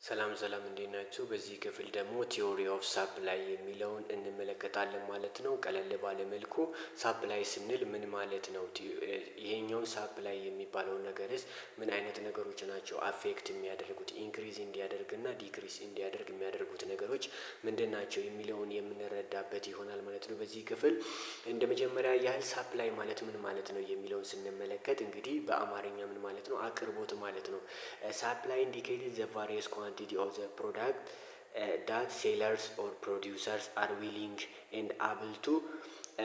ሰላም እንዴት ናችሁ? በዚህ ክፍል ደግሞ ቲዮሪ ኦፍ ሳፕላይ የሚለውን እንመለከታለን ማለት ነው። ቀለል ባለ መልኩ ሳፕላይ ስንል ምን ማለት ነው? ይሄኛውን ሳፕላይ የሚባለውን ነገርስ ምን አይነት ነገሮች ናቸው አፌክት የሚያደርጉት ኢንክሪዝ እንዲያደርግና ዲክሪዝ እንዲያደርግ የሚያደርጉት ነገሮች ምንድን ናቸው የሚለውን የምንረዳበት ይሆናል ማለት ነው። በዚህ ክፍል እንደ መጀመሪያ ያህል ሳፕላይ ማለት ምን ማለት ነው የሚለውን ስንመለከት እንግዲህ በአማርኛ ምን ማለት ነው? አቅርቦት ማለት ነው። ሳፕላይ ኢንዲኬትስ ዘ ቫሪየስ quantity of the product that sellers or producers are willing and able to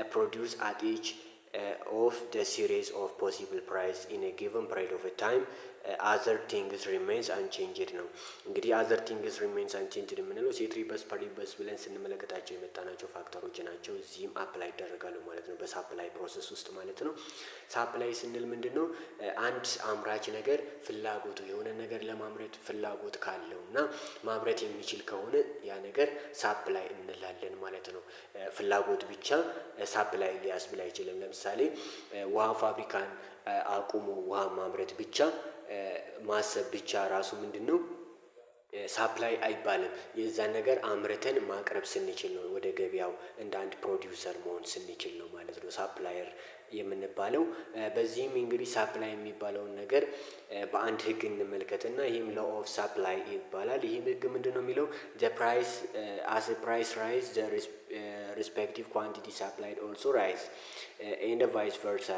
produce at each of the series of possible price in a given period of a time. other things remains unchanged ነው። እንግዲህ other things remains unchanged የምንለው ሴትሪበስ ፐሪበስ ብለን ስንመለከታቸው የመጣናቸው ፋክተሮች ናቸው። እዚህም አፕላይ ይደረጋሉ ማለት ነው በሳፕላይ ፕሮሰስ ውስጥ ማለት ነው። ሳፕላይ ስንል ምንድነው? አንድ አምራች ነገር ፍላጎቱ የሆነ ነገር ለማምረት ፍላጎት ካለው እና ማምረት የሚችል ከሆነ ያ ነገር ሳፕላይ እንላለን ማለት ነው። ፍላጎት ብቻ ሳፕላይ ሊያስብል አይችልም። ለምሳሌ ውሃ ፋብሪካን አቁሞ ውሃ ማምረት ብቻ ማሰብ ብቻ ራሱ ምንድነው? ሳፕላይ አይባልም። የዛን ነገር አምርተን ማቅረብ ስንችል ነው ወደ ገበያው እንደ አንድ ፕሮዲውሰር መሆን ስንችል ነው ማለት ነው ሳፕላየር የምንባለው። በዚህም እንግዲህ ሳፕላይ የሚባለውን ነገር በአንድ ህግ እንመልከትና ይህም ሎው ኦፍ ሳፕላይ ይባላል። ይህም ህግ ምንድነው የሚለው? the price as a price rise the respective quantity supplied also rise and vice versa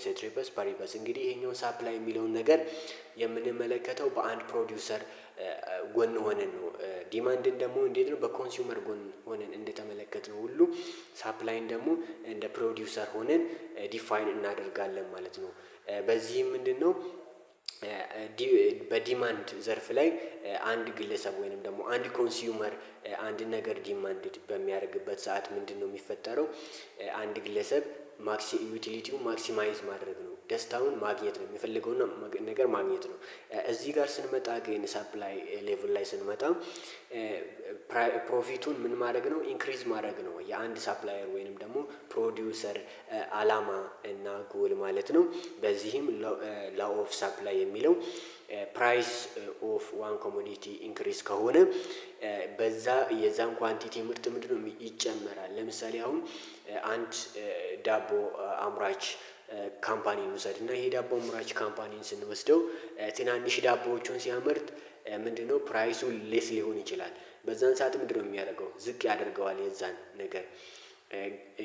ሴትሪበስ ፓሪበስ። እንግዲህ ይሄኛው ሳፕላይ የሚለውን ነገር የምንመለከተው በአንድ ፕሮዲውሰር ጎን ሆነን ነው። ዲማንድን ደግሞ እንዴት ነው? በኮንሱመር ጎን ሆነን እንደተመለከትነው ሁሉ ሳፕላይን ደግሞ እንደ ፕሮዲውሰር ሆነን ዲፋይን እናደርጋለን ማለት ነው። በዚህም ምንድነው? በዲማንድ ዘርፍ ላይ አንድ ግለሰብ ወይንም ደግሞ አንድ ኮንሱመር አንድ ነገር ዲማንድ በሚያደርግበት ሰዓት ምንድነው የሚፈጠረው? አንድ ግለሰብ ዩቲሊቲውን ማክሲማይዝ ማድረግ ነው። ደስታውን ማግኘት ነው። የሚፈልገውን ነገር ማግኘት ነው። እዚህ ጋር ስንመጣ ግን ሳፕላይ ሌቭል ላይ ስንመጣ ፕሮፊቱን ምን ማድረግ ነው? ኢንክሪዝ ማድረግ ነው። የአንድ ሳፕላየር ወይንም ደግሞ ፕሮዲውሰር አላማ እና ጎል ማለት ነው። በዚህም ላው ኦፍ ሳፕላይ የሚለው ፕራይስ ኦፍ ዋን ኮሞዲቲ ኢንክሪዝ ከሆነ በዛ የዛን ኳንቲቲ ምርት ምንድነው ይጨመራል። ለምሳሌ አሁን አንድ ዳቦ አምራች ካምፓኒ እንውሰድ እና ይሄ ዳቦ አምራች ካምፓኒን ስንወስደው ትናንሽ ዳቦዎቹን ሲያመርት ምንድነው ፕራይሱ ሌስ ሊሆን ይችላል። በዛን ሰዓት ምንድነው የሚያደርገው? ዝቅ ያደርገዋል የዛን ነገር።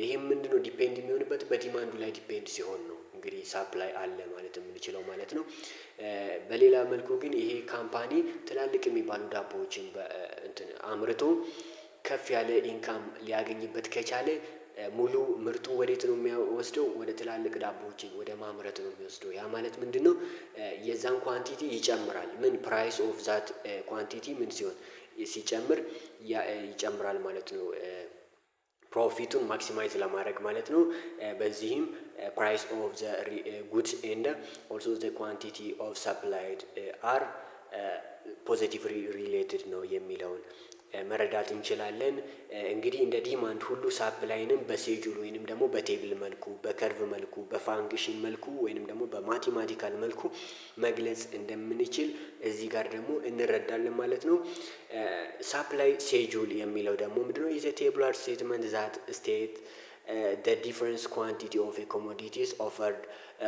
ይሄም ምንድነው ዲፔንድ የሚሆንበት በዲማንዱ ላይ ዲፔንድ ሲሆን ነው እንግዲህ ሳፕላይ አለ ማለት የምንችለው ማለት ነው። በሌላ መልኩ ግን ይሄ ካምፓኒ ትላልቅ የሚባሉ ዳቦዎችን አምርቶ ከፍ ያለ ኢንካም ሊያገኝበት ከቻለ ሙሉ ምርቱ ወዴት ነው የሚወስደው? ወደ ትላልቅ ዳቦዎችን ወደ ማምረት ነው የሚወስደው። ያ ማለት ምንድነው? የዛን ኳንቲቲ ይጨምራል። ምን ፕራይስ ኦፍ ዛት ኳንቲቲ ምን ሲሆን ሲጨምር ይጨምራል ማለት ነው። ፕሮፊቱን ማክሲማይዝ ለማድረግ ማለት ነው። በዚህም ፕራይስ ኦፍ ዘ ጉድስ ኤንድ ኦልሶ ዘ ኳንቲቲ ኦፍ ሰፕላይድ አር ፖዚቲቭሊ ሪሌትድ ነው የሚለውን መረዳት እንችላለን። እንግዲህ እንደ ዲማንድ ሁሉ ሳፕላይንም በሴጁል ወይንም ደግሞ በቴብል መልኩ በከርቭ መልኩ በፋንክሽን መልኩ ወይንም ደግሞ በማቴማቲካል መልኩ መግለጽ እንደምንችል እዚህ ጋር ደግሞ እንረዳለን ማለት ነው። ሳፕላይ ሴጁል የሚለው ደግሞ ምንድነው? ኢዝ ኤ ቴቡላር ስቴትመንት ዛት ስቴት the difference quantity of a commodities offered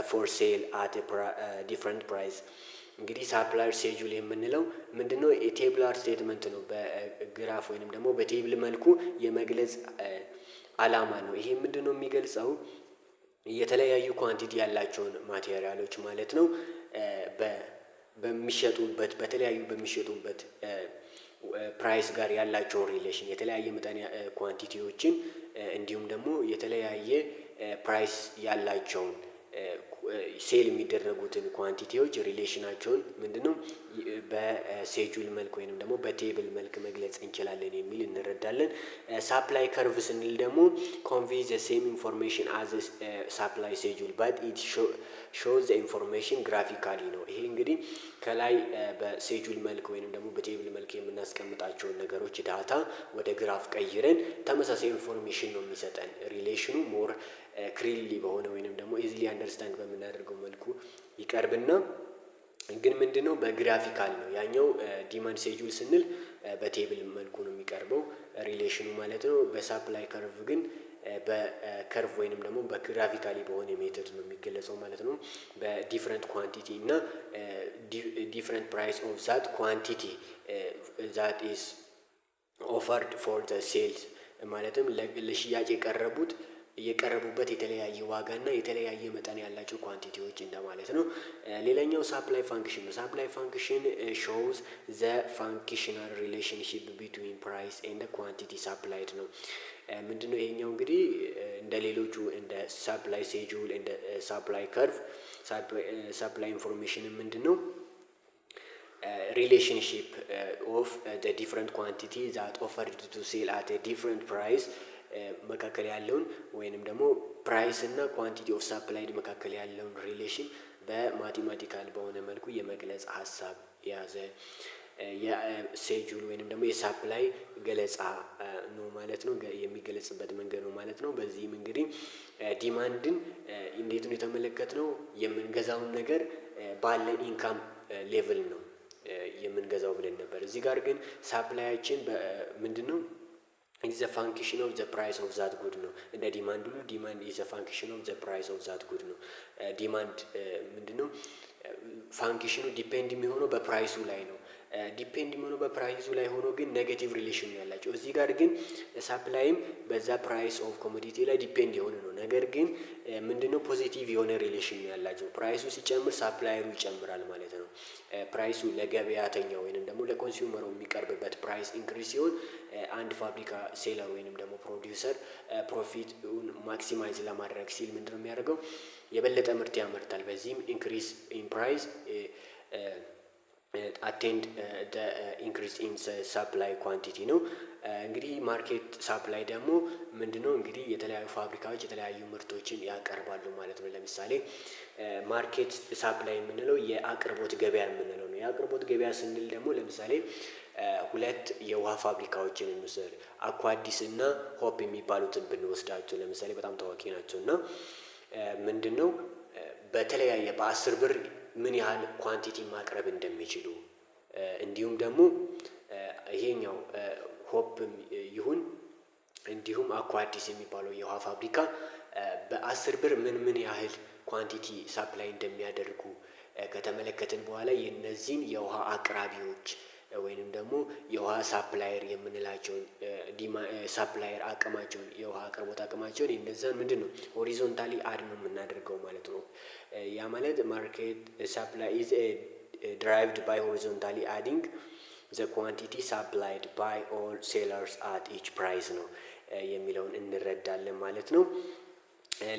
for sale at a different price። እንግዲህ ሳፕላይ ሴጁል የምንለው ምንድነው? የቴብላር ስቴትመንት ነው። በግራፍ ወይንም ደግሞ በቴብል መልኩ የመግለጽ አላማ ነው። ይሄ ምንድነው የሚገልጸው? የተለያዩ ኳንቲቲ ያላቸውን ማቴሪያሎች ማለት ነው በሚሸጡበት በተለያዩ በሚሸጡበት ፕራይስ ጋር ያላቸውን ሪሌሽን የተለያየ መጠን ኳንቲቲዎችን እንዲሁም ደግሞ የተለያየ ፕራይስ ያላቸውን ሴል የሚደረጉትን ኳንቲቲዎች ሪሌሽናቸውን ምንድነው በሴጁል መልክ ወይንም ደግሞ በቴብል መልክ መግለጽ እንችላለን የሚል እንረዳለን። ሳፕላይ ከርቭ ስንል ደግሞ ኮንቬይ ዘ ሴም ኢንፎርሜሽን አዝ ሳፕላይ ሴጁል በት ኢት ሾውዝ ዘ ኢንፎርሜሽን ግራፊካሊ ነው። ይሄ እንግዲህ ከላይ በሴጁል መልክ ወይንም ደግሞ በቴብል መልክ የምናስቀምጣቸውን ነገሮች ዳታ ወደ ግራፍ ቀይረን ተመሳሳይ ኢንፎርሜሽን ነው የሚሰጠን። ሪሌሽኑ ሞር ክሊርሊ በሆነ ወይንም ደግሞ ኢዚሊ አንደርስታንድ በምናደርገው መልኩ ይቀርብና ግን ምንድነው በግራፊካል ነው ያኛው ዲማንድ ሴጁል ስንል በቴብል መልኩ ነው የሚቀርበው ሪሌሽኑ ማለት ነው። በሳፕላይ ከርቭ ግን በከርቭ ወይንም ደግሞ በግራፊካሊ በሆነ ሜተድ ነው የሚገለጸው ማለት ነው። በዲፍረንት ኳንቲቲ እና ዲፍረንት ፕራይስ ኦፍ ዛት ኳንቲቲ ዛት ኢዝ ኦፈርድ ፎር ዘ ሴልስ ማለትም ለሽያጭ የቀረቡበት የተለያየ ዋጋ እና የተለያየ መጠን ያላቸው ኳንቲቲዎች እንደማለት ነው። ሌላኛው ሳፕላይ ፋንክሽን ነው። ሳፕላይ ፋንክሽን ሾውዝ ዘ ፋንክሽናል ሪሌሽንሺፕ ቢትዊን ፕራይስ ኤንድ ኳንቲቲ ሳፕላይድ ነው። ምንድነው ይሄኛው እንግዲህ እንደ ሌሎቹ እንደ ሳፕላይ ሴጁል እንደ ሳፕላይ ከርቭ ሳፕላይ ኢንፎርሜሽን ምንድነው ሪሌሽንሺፕ ኦፍ ዘ ዲፍረንት ኳንቲቲ ዛት ኦፈርድ ቱ ሴል አት ዲፍረንት ፕራይስ መካከል ያለውን ወይንም ደግሞ ፕራይስ እና ኳንቲቲ ኦፍ ሳፕላይድ መካከል ያለውን ሪሌሽን በማቴማቲካል በሆነ መልኩ የመግለጽ ሀሳብ የያዘ የሴጁል ወይንም ደግሞ የሳፕላይ ገለጻ ነው ማለት ነው። የሚገለጽበት መንገድ ነው ማለት ነው። በዚህም እንግዲህ ዲማንድን እንዴት ነው የተመለከትነው? የምንገዛውን ነገር ባለን ኢንካም ሌቭል ነው የምንገዛው ብለን ነበር። እዚህ ጋር ግን ሳፕላያችን ምንድነው ኢዝ ዘ ፋንክሽን ኦፍ ዘ ፕራይስ ኦፍ ዛት ጉድ ነው። እንደ ዲማንድ ሁሉ ዲማንድ ኢዝ ዘ ፋንክሽን ኦፍ ዘ ፕራይስ ኦፍ ዛት ጉድ ነው። ዲማንድ ምንድነው ፋንክሽኑ ዲፔንድ የሚሆነው በፕራይሱ ላይ ነው። ዲፔንድ የሚሆነው በፕራይሱ ላይ ሆኖ ግን ኔጌቲቭ ሪሌሽን ነው ያላቸው። እዚህ ጋር ግን ሳፕላይም በዛ ፕራይስ ኦፍ ኮሞዲቲ ላይ ዲፔንድ የሆነ ነው። ነገር ግን ምንድነው ፖዚቲቭ የሆነ ሪሌሽን ነው ያላቸው። ፕራይሱ ሲጨምር ሳፕላይሩ ይጨምራል ማለት ነው። ፕራይሱ ለገበያተኛው ወይንም ደግሞ ለኮንሱመሩ የሚቀርብበት ፕራይስ ኢንክሪዝ ሲሆን አንድ ፋብሪካ ሴለር ወይንም ደግሞ ፕሮዲውሰር ፕሮፊቱን ማክሲማይዝ ለማድረግ ሲል ምንድነው የሚያደርገው? የበለጠ ምርት ያመርታል። በዚህም ኢንክሪዝ ኢን ፕራይስ አቴንድ ኢንክሪዝ ኢን ሳፕላይ ኳንቲቲ ነው። እንግዲህ ማርኬት ሳፕላይ ደግሞ ምንድነው? እንግዲህ የተለያዩ ፋብሪካዎች የተለያዩ ምርቶችን ያቀርባሉ ማለት ነው። ለምሳሌ ማርኬት ሳፕላይ የምንለው የአቅርቦት ገበያ የምንለው ነው። የአቅርቦት ገበያ ስንል ደግሞ ለምሳሌ ሁለት የውሃ ፋብሪካዎችን እንውሰድ። አኳዲስ እና ሆፕ የሚባሉትን ብንወስዳቸው ለምሳሌ በጣም ታዋቂ ናቸው እና ምንድነው በተለያየ በ10 ብር ምን ያህል ኳንቲቲ ማቅረብ እንደሚችሉ እንዲሁም ደግሞ ይሄኛው ሆፕም ይሁን እንዲሁም አኳዲስ የሚባለው የውሃ ፋብሪካ በ10 ብር ምን ያህል ኳንቲቲ ሳፕላይ እንደሚያደርጉ ከተመለከትን በኋላ የነዚህን የውሃ አቅራቢዎች ወይንም ደግሞ የውሃ ሳፕላየር የምንላቸውን ሳፕላየር አቅማቸውን የውሃ አቅርቦት አቅማቸውን የነዛን ምንድነው ሆሪዞንታሊ አድ ነው የምናደርገው ማለት ነው። ያ ማለት ማርኬት ሳፕላይ ኢዝ derived by horizontally adding the quantity supplied by all sellers at each price ነው የሚለውን እንረዳለን ማለት ነው።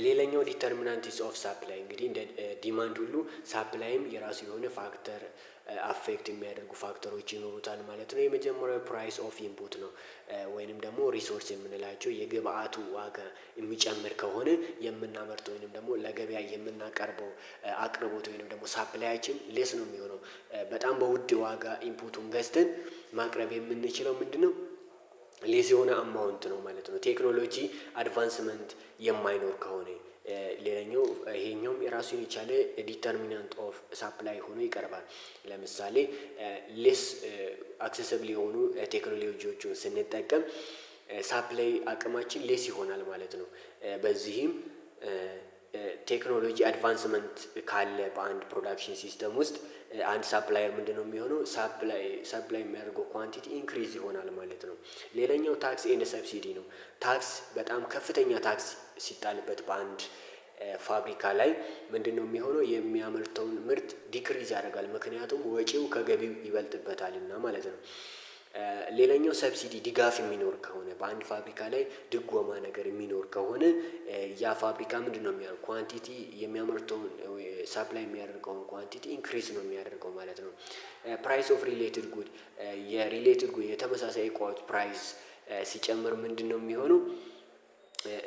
ሌላኛው ዲተርሚናንትስ ኦፍ ሳፕላይ እንግዲህ እንደ ዲማንድ ሁሉ ሳፕላይም የራሱ የሆነ ፋክተር አፌክት የሚያደርጉ ፋክተሮች ይኖሩታል ማለት ነው። የመጀመሪያው ፕራይስ ኦፍ ኢንፑት ነው ወይንም ደግሞ ሪሶርስ የምንላቸው የግብአቱ ዋጋ የሚጨምር ከሆነ የምናመርተው ወይንም ደግሞ ለገበያ የምናቀርበው አቅርቦት ወይንም ደግሞ ሳፕላያችን ሌስ ነው የሚሆነው። በጣም በውድ ዋጋ ኢንፑቱን ገዝተን ማቅረብ የምንችለው ምንድነው ሌስ የሆነ አማውንት ነው ማለት ነው። ቴክኖሎጂ አድቫንስመንት የማይኖር ከሆነ ሌላኛው ይሄኛውም የራሱን የቻለ ዲተርሚናንት ኦፍ ሳፕላይ ሆኖ ይቀርባል። ለምሳሌ ሌስ አክሰሰብል የሆኑ ቴክኖሎጂዎችን ስንጠቀም ሳፕላይ አቅማችን ሌስ ይሆናል ማለት ነው። በዚህም ቴክኖሎጂ አድቫንስመንት ካለ በአንድ ፕሮዳክሽን ሲስተም ውስጥ አንድ ሳፕላየር ምንድነው የሚሆነው ሳፕላይ የሚያደርገው ኳንቲቲ ኢንክሪዝ ይሆናል ማለት ነው። ሌላኛው ታክስ ኤንድ ሰብሲዲ ነው። ታክስ በጣም ከፍተኛ ታክስ ሲጣልበት በአንድ ፋብሪካ ላይ ምንድነው የሚሆነው የሚያመርተውን ምርት ዲክሪዝ ያደርጋል። ምክንያቱም ወጪው ከገቢው ይበልጥበታልና ማለት ነው። ሌላኛው ሰብሲዲ ድጋፍ የሚኖር ከሆነ በአንድ ፋብሪካ ላይ ድጎማ ነገር የሚኖር ከሆነ ያ ፋብሪካ ምንድነው የሚያደርገው ኳንቲቲ የሚያመርተውን ሳፕላይ የሚያደርገውን ኳንቲቲ ኢንክሪዝ ነው የሚያደርገው ማለት ነው። ፕራይስ ኦፍ ሪሌትድ ጉድ የሪሌትድ ጉድ የተመሳሳይ እቃዎች ፕራይስ ሲጨምር ምንድነው የሚሆነው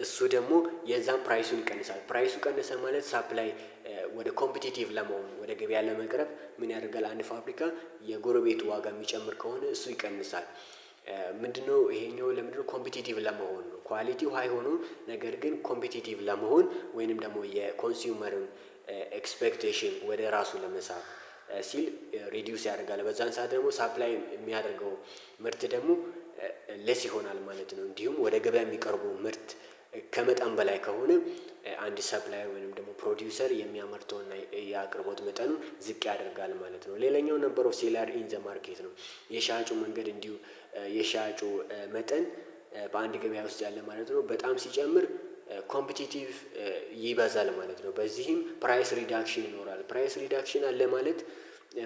እሱ ደግሞ የዛን ፕራይሱን ይቀንሳል። ፕራይሱ ቀነሰ ማለት ሳፕላይ ወደ ኮምፒቲቲቭ ለመሆን ወደ ገበያ ለመቅረብ ምን ያደርጋል አንድ ፋብሪካ የጎረቤቱ ዋጋ የሚጨምር ከሆነ እሱ ይቀንሳል። ምንድነው ይሄኛው ለምንድነው ኮምፒቲቲቭ ለመሆን ነው። ኳሊቲው ሃይ ሆኖ ነገር ግን ኮምፒቲቲቭ ለመሆን ወይንም ደግሞ የኮንሱመርን ኤክስፔክቴሽን ወደ ራሱ ለመሳብ ሲል ሪዲዩስ ያደርጋል። በዛን ሰዓት ደግሞ ሳፕላይ የሚያደርገው ምርት ደግሞ ለስ ይሆናል ማለት ነው። እንዲሁም ወደ ገበያ የሚቀርቡ ምርት ከመጠን በላይ ከሆነ አንድ ሰፕላየር ወይንም ደግሞ ፕሮዲውሰር የሚያመርተውና የአቅርቦት መጠኑ ዝቅ ያደርጋል ማለት ነው። ሌላኛው ነምበር ኦፍ ሴለር ኢን ዘ ማርኬት ነው። የሻጩ መንገድ እንዲሁ የሻጩ መጠን በአንድ ገበያ ውስጥ ያለ ማለት ነው በጣም ሲጨምር ኮምፒቲቲቭ ይበዛል ማለት ነው። በዚህም ፕራይስ ሪዳክሽን ይኖራል። ፕራይስ ሪዳክሽን አለ ማለት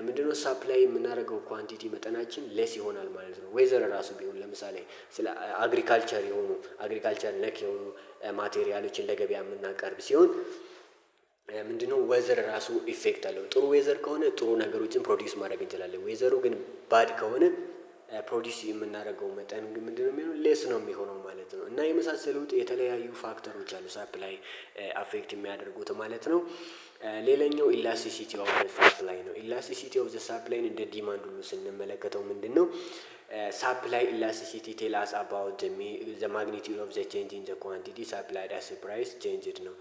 ምንድነው? ሳፕላይ የምናደርገው ኳንቲቲ መጠናችን ሌስ ይሆናል ማለት ነው። ዌዘር ራሱ ቢሆን ለምሳሌ ስለ አግሪካልቸር ነክ የሆኑ ማቴሪያሎች እንደ ገበያ የምናቀርብ ሲሆን ምንድነው? ዌዘር ራሱ ኢፌክት አለው። ጥሩ ዌዘር ከሆነ ጥሩ ነገሮችን ፕሮዲውስ ማድረግ እንችላለን። ዌዘሩ ግን ባድ ከሆነ ፕሮዲስ የምናደርገው መጠን ምንድነው የሚሆነው? ሌስ ነው የሚሆነው ማለት ነው። እና የመሳሰሉት የተለያዩ ፋክተሮች አሉ ሳፕላይ አፌክት የሚያደርጉት ማለት ነው። ሌላኛው ኢላስቲሲቲ ኦፍ ዘ ሳፕላይ ነው። ኢላስቲሲቲ ኦፍ ዘ ሳፕላይን እንደ ዲማንድ ሁሉ ስንመለከተው ምንድን ነው? ሳፕላይ ኢላስቲሲቲ ቴል አስ አባውት ዘ ማግኒቲዩድ ኦፍ ዘ ቼንጅ ኢን ዘ ኳንቲቲ ሳፕላይድ አስ ፕራይስ ቼንጅድ ነው።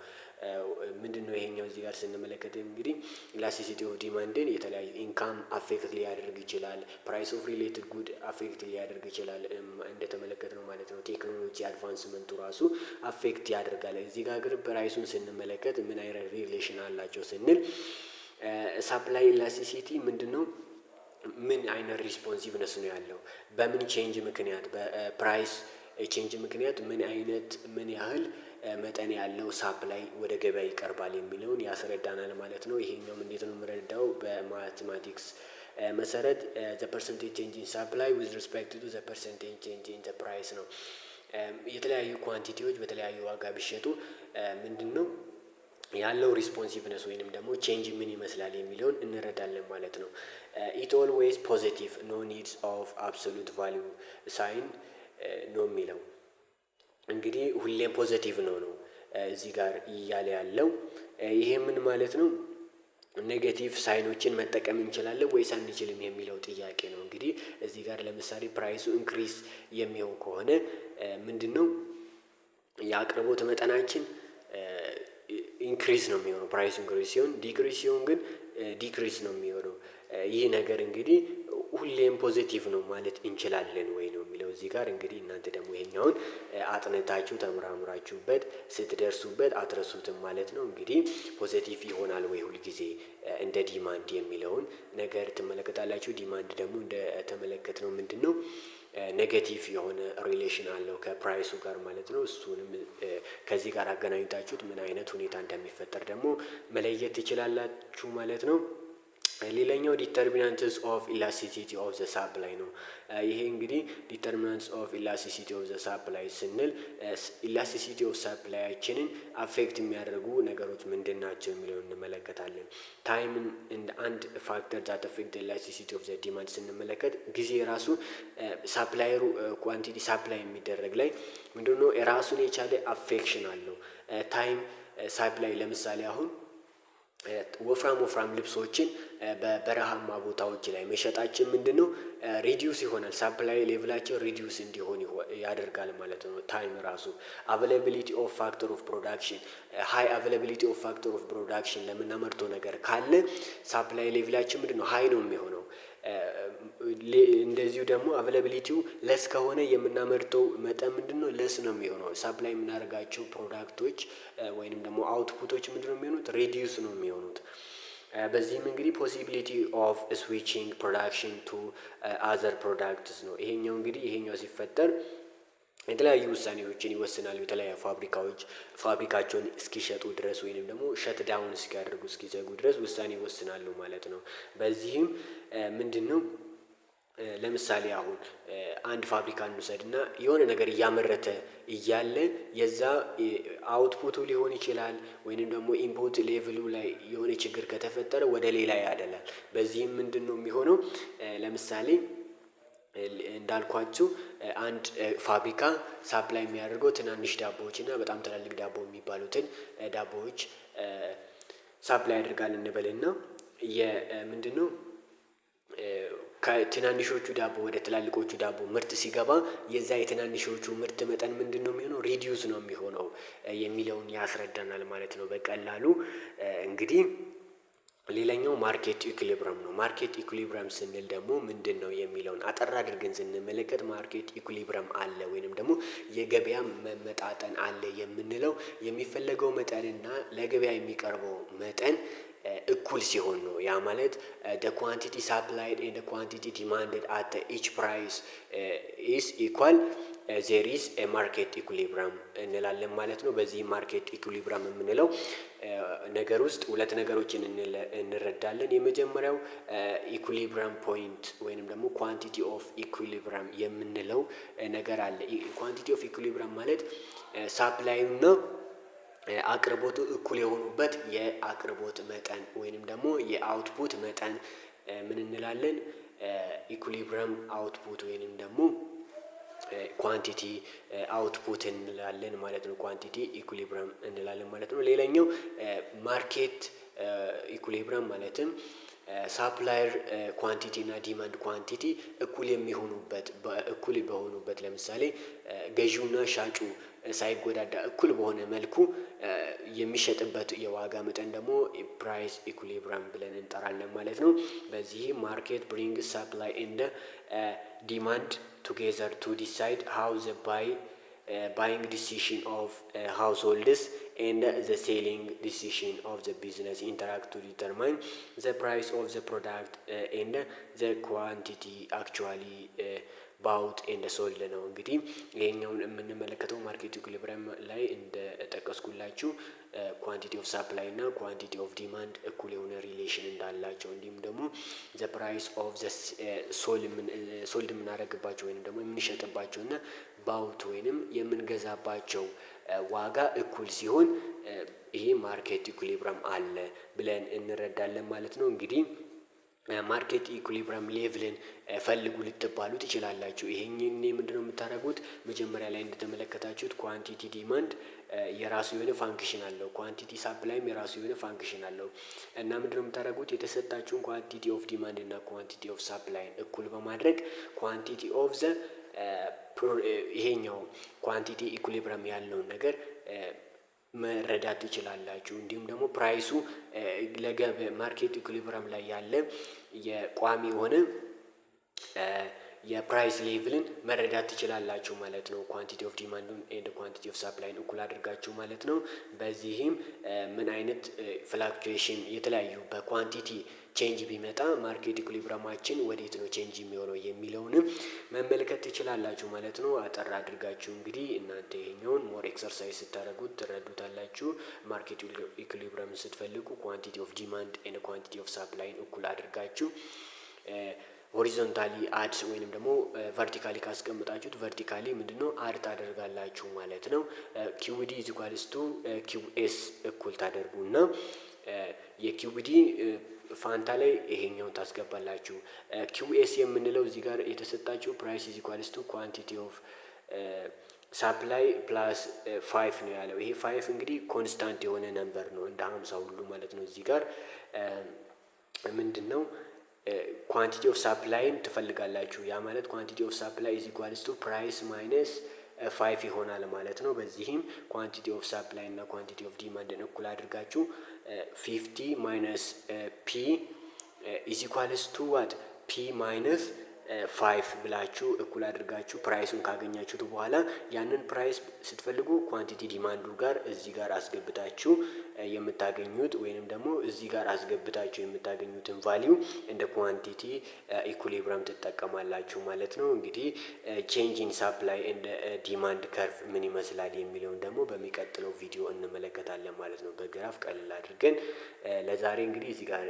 ምንድን ነው ይሄኛው? እዚህ ጋር ስንመለከት እንግዲህ ኢላስቲሲቲ ኦፍ ዲማንድን የተለያዩ ኢንካም አፌክት ሊያደርግ ይችላል። ፕራይስ ኦፍ ሪሌትድ ጉድ አፌክት ሊያደርግ ይችላል እንደተመለከት ነው ማለት ነው። ቴክኖሎጂ አድቫንስመንቱ ራሱ አፌክት ያደርጋል። እዚህ ጋር ግን ፕራይሱን ስንመለከት ምን አይነት ሪሌሽን አላቸው ስንል ሳፕላይ ኢላስቲሲቲ ምንድን ነው? ምን አይነት ሪስፖንሲቭነስ ነው ያለው? በምን ቼንጅ ምክንያት በፕራይስ ቼንጅ ምክንያት ምን ያህል መጠን ያለው ሳፕላይ ወደ ገበያ ይቀርባል የሚለውን ያስረዳናል ማለት ነው። ይሄኛውም እንዴት ነው የምረዳው? በማቴማቲክስ መሰረት ዘ ፐርሰንቴጅ ቼንጅ ኢን ሳፕላይ ዊዝ ሪስፔክት ቱ ዘ ፐርሰንቴጅ ቼንጅ ኢን ዘ ፕራይስ ነው። የተለያዩ ኳንቲቲዎች በተለያዩ ዋጋ ቢሸጡ ምንድን ነው ያለው ሪስፖንሲቭነስ ወይንም ደግሞ ቼንጅ ምን ይመስላል የሚለውን እንረዳለን ማለት ነው። ኢት ኦልዌይስ ፖዚቲቭ ኖ ኒድስ ኦፍ አብሶሉት ቫሊዩ ሳይን ነው የሚለው እንግዲህ ሁሌም ፖዚቲቭ ነው እዚህ ጋር እያለ ያለው። ይሄ ምን ማለት ነው? ኔጌቲቭ ሳይኖችን መጠቀም እንችላለን ወይስ አንችልም የሚለው ጥያቄ ነው። እንግዲህ እዚህ ጋር ለምሳሌ ፕራይሱ ኢንክሪስ የሚሆን ከሆነ ምንድን ነው የአቅርቦት መጠናችን ኢንክሪስ ነው የሚሆነው። ፕራይስ ኢንክሪስ ሲሆን ዲክሪስ ሲሆን ግን ዲክሪስ ነው የሚሆነው። ይህ ነገር እንግዲህ ሁሌም ፖዚቲቭ ነው ማለት እንችላለን ወይ ነው የሚለው እዚህ ጋር። እንግዲህ እናንተ ደግሞ ይሄኛውን አጥንታችሁ ተመራምራችሁበት ስትደርሱበት አትረሱትም ማለት ነው። እንግዲህ ፖዚቲቭ ይሆናል ወይ ሁልጊዜ እንደ ዲማንድ የሚለውን ነገር ትመለከታላችሁ። ዲማንድ ደግሞ እንደተመለከትነው ምንድን ነው ኔጌቲቭ የሆነ ሪሌሽን አለው ከፕራይሱ ጋር ማለት ነው። እሱንም ከዚህ ጋር አገናኝታችሁት ምን አይነት ሁኔታ እንደሚፈጠር ደግሞ መለየት ትችላላችሁ ማለት ነው። ሌላኛው ዲተርሚናንትስ ኦፍ ኢላስቲሲቲ ኦፍ ዘ ሳፕላይ ነው። ይሄ እንግዲህ ዲተርሚናንትስ ኦፍ ኢላስቲሲቲ ኦፍ ዘ ሳፕላይ ስንል ኢላስቲሲቲ ኦፍ ሳፕላያችንን አፌክት የሚያደርጉ ነገሮች ምንድን ናቸው የሚለውን እንመለከታለን። ታይምን እንደ አንድ ፋክተር ዛት አፌክት ኢላስቲሲቲ ኦፍ ዘ ዲማንድ ስንመለከት ጊዜ ራሱ ሳፕላየሩ ኳንቲቲ ሳፕላይ የሚደረግ ላይ ምንድነው የራሱን የቻለ አፌክሽን አለው። ታይም ሳፕላይ ለምሳሌ አሁን ወፍራም ልብሶችን በበረሃማ ቦታዎች ላይ መሸጣችን ምንድነው ሪዲዩስ ይሆናል። ሳፕላይ ሌቭላቸው ሪዲዩስ እንዲሆን ያደርጋል ማለት ነው። ታይም ራሱ አቬላቢሊቲ ኦፍ ፋክተር ኦፍ ፕሮዳክሽን ሃይ አቬላቢሊቲ ኦፍ ፋክተር ኦፍ ፕሮዳክሽን ለምናመርተው ነገር ካለ ሳፕላይ ሌቭላችን ምንድነው ሃይ ነው የሚሆነው። እንደዚሁ ደግሞ አቬላቢሊቲው ለስ ከሆነ የምናመርተው መጠን ምንድነው ለስ ነው የሚሆነው። ሳፕላይ የምናደርጋቸው ፕሮዳክቶች ወይንም ደግሞ አውትፑቶች ምንድነው የሚሆኑት ሬዲዩስ ነው የሚሆኑት። በዚህም እንግዲህ ፖሲቢሊቲ ኦፍ ስዊቺንግ ፕሮዳክሽን ቱ አዘር ፕሮዳክትስ ነው። ይሄኛው ሲፈጠር የተለያዩ ውሳኔዎችን ይወስናሉ። የተለያዩ ፋብሪካቸውን እስኪሸጡ ድረስ ወይንም ደግሞ ሸት ዳውን እስኪያደርጉ እስኪዘጉ ድረስ ውሳኔ ይወስናሉ ማለት ነው። በዚህም ምንድነው ለምሳሌ አሁን አንድ ፋብሪካ እንውሰድና የሆነ ነገር እያመረተ እያለ የዛ አውትፑቱ ሊሆን ይችላል ወይንም ደግሞ ኢንፑት ሌቭሉ ላይ የሆነ ችግር ከተፈጠረ ወደ ሌላ ያደላል። በዚህም ምንድነው የሚሆነው? ለምሳሌ እንዳልኳችሁ አንድ ፋብሪካ ሳፕላይ የሚያደርገው ትናንሽ ዳቦዎች እና በጣም ትላልቅ ዳቦ የሚባሉትን ዳቦዎች ሳፕላይ ያደርጋል እንበልና ምንድነው ከትናንሾቹ ዳቦ ወደ ትላልቆቹ ዳቦ ምርት ሲገባ የዛ የትናንሾቹ ምርት መጠን ምንድነው የሚሆነው? ሪዲዩስ ነው የሚሆነው የሚለውን ያስረዳናል ማለት ነው በቀላሉ። እንግዲህ ሌላኛው ማርኬት ኢኩሊብረም ነው። ማርኬት ኢኩሊብረም ስንል ደግሞ ምንድን ነው የሚለውን አጠር አድርገን ስንመለከት ማርኬት ኢኩሊብረም አለ ወይንም ደግሞ የገበያ መመጣጠን አለ የምንለው የሚፈለገው መጠንና ለገበያ የሚቀርበው መጠን እኩል ሲሆን ነው። ያ ማለት the quantity supplied and the quantity demanded at each price is equal there is a market equilibrium እንላለን ማለት ነው። በዚህ ማርኬት ኢኩሊብረም የምንለው ነገር ውስጥ ሁለት ነገሮችን እንረዳለን። የመጀመሪያው ኢኩሊብረም ፖይንት ወይንም ደግሞ ኳንቲቲ ኦፍ ኢኩሊብረም የምንለው ነገር አለ። ኳንቲቲ ኦፍ ኢኩሊብረም ማለት ሳፕላዩና አቅርቦቱ እኩል የሆኑበት የአቅርቦት መጠን ወይንም ደግሞ የአውትፑት መጠን ምን እንላለን? ኢኩሊብረም አውትፑት ወይንም ደግሞ ኳንቲቲ አውትፑት እንላለን ማለት ነው። ኳንቲቲ ኢኩሊብረም እንላለን ማለት ነው። ሌላኛው ማርኬት ኢኩሊብረም ማለትም ሳፕላየር ኳንቲቲ እና ዲማንድ ኳንቲቲ እኩል የሚሆኑበት እኩል በሆኑበት ለምሳሌ ገዢውና ሻጩ ሳይጎዳዳ እኩል በሆነ መልኩ የሚሸጥበት የዋጋ መጠን ደግሞ ፕራይስ ኢኩሊብረም ብለን እንጠራለን ማለት ነው። በዚህ ማርኬት ብሪንግ ሳፕላይ ኤንድ ዲማንድ ቱጌዘር ቱ ዲሳይድ ሃው ዘ buying decision of households and the selling decision of the business interact to determine the price of the product and the quantity actually bought and sold ነው። እንግዲህ ይሄኛውን የምንመለከተው ማርኬት ኢኩሊብረም ላይ እንደ ጠቀስኩላችሁ ኳንቲቲ ኦፍ ሳፕላይ እና ኳንቲቲ ኦፍ ዲማንድ እኩል የሆነ ሪሌሽን እንዳላቸው እንዲሁም ደግሞ ዘ ፕራይስ ኦፍ ዘ ሶልድ የምናደርግባቸው ወይንም ደግሞ የምንሸጥባቸው እና ባውት ወይንም የምንገዛባቸው ዋጋ እኩል ሲሆን ይሄ ማርኬት ኢኩሊብረም አለ ብለን እንረዳለን ማለት ነው። እንግዲህ ማርኬት ኢኩሊብረም ሌቭልን ፈልጉ ልትባሉ ትችላላችሁ። ይሄንን ምንድነው የምታደርጉት? መጀመሪያ ላይ እንደተመለከታችሁት ኳንቲቲ ዲማንድ የራሱ የሆነ ፋንክሽን አለው፣ ኳንቲቲ ሳፕላይም የራሱ የሆነ ፋንክሽን አለው እና ምንድነው የምታደርጉት? የተሰጣችሁን ኳንቲቲ ኦፍ ዲማንድ እና ኳንቲቲ ኦፍ ሳፕላይ እኩል በማድረግ ኳንቲቲ ኦፍ ዘ ይሄኛው ኳንቲቲ ኢኩሊብረም ያለውን ነገር መረዳት ትችላላችሁ። እንዲሁም ደግሞ ፕራይሱ ለገበያ ማርኬት ኢኩሊብረም ላይ ያለ የቋሚ የሆነ የፕራይስ ሌቭልን መረዳት ትችላላችሁ ማለት ነው። ኳንቲቲ ኦፍ ዲማንድን ኤንድ ኳንቲቲ ኦፍ ሳፕላይን እኩል አድርጋችሁ ማለት ነው። በዚህም ምን አይነት ፍላክቹዌሽን የተለያዩ በኳንቲቲ ቼንጅ ቢመጣ ማርኬት ኢኩሊብረማችን ወዴት ነው ቼንጅ የሚሆነው የሚለውንም መመልከት ትችላላችሁ ማለት ነው። አጠር አድርጋችሁ እንግዲህ እናንተ ይሄኛውን ሞር ኤክሰርሳይዝ ስታደርጉት ትረዱታላችሁ። ማርኬት ኢኩሊብረም ስትፈልጉ ኳንቲቲ ኦፍ ዲማንድ ኤንድ ኳንቲቲ ኦፍ ሳፕላይን እኩል አድርጋችሁ ሆሪዞንታሊ አድ ወይንም ደግሞ ቨርቲካሊ ካስቀምጣችሁት ቨርቲካሊ ምንድነው አድ ታደርጋላችሁ ማለት ነው። ኪዩዲ ኢዝ ኢኳልስ ቱ ኪዩኤስ እኩል ታደርጉና የኪዩዲ ፋንታ ላይ ይሄኛውን ታስገባላችሁ። ኪዩኤስ የምንለው እዚህ ጋር የተሰጣችሁ ፕራይስ ኢዝ ኢኳልስ ቱ ኳንቲቲ ኦፍ ሳፕላይ ፕላስ 5 ነው ያለው። ይሄ 5 እንግዲህ ኮንስታንት የሆነ ነምበር ነው እንደ 50 ሁሉ ማለት ነው። እዚህ ጋር ምንድነው ኳንቲቲ ኦፍ ሳፕላይን ትፈልጋላችሁ። ያ ማለት ኳንቲቲ ኦፍ ሳፕላይ ኢዝ ኢኳልስ ቱ ፕራይስ ማይነስ 5 ይሆናል ማለት ነው። በዚህም ኳንቲቲ ኦፍ ሳፕላይ እና ኳንቲቲ ኦፍ ዲማንድን እኩል አድርጋችሁ 50 ማይነስ ፒ ኢዝ ኢኳልስ ቱ ዋት ፒ ማይነስ 5 ብላችሁ እኩል አድርጋችሁ ፕራይሱን ካገኛችሁት በኋላ ያንን ፕራይስ ስትፈልጉ ኳንቲቲ ዲማንዱ ጋር እዚህ ጋር አስገብታችሁ የምታገኙት ወይንም ደግሞ እዚህ ጋር አስገብታችሁ የምታገኙትን ቫልዩ እንደ ኳንቲቲ ኢኩሊብረም ትጠቀማላችሁ ማለት ነው። እንግዲህ ቼንጅ ኢን ሳፕላይ እንደ ዲማንድ ከርቭ ምን ይመስላል የሚለውን ደግሞ በሚቀጥለው ቪዲዮ እንመለከታለን ማለት ነው። በግራፍ ቀልል አድርገን ለዛሬ እንግዲህ እዚህ ጋር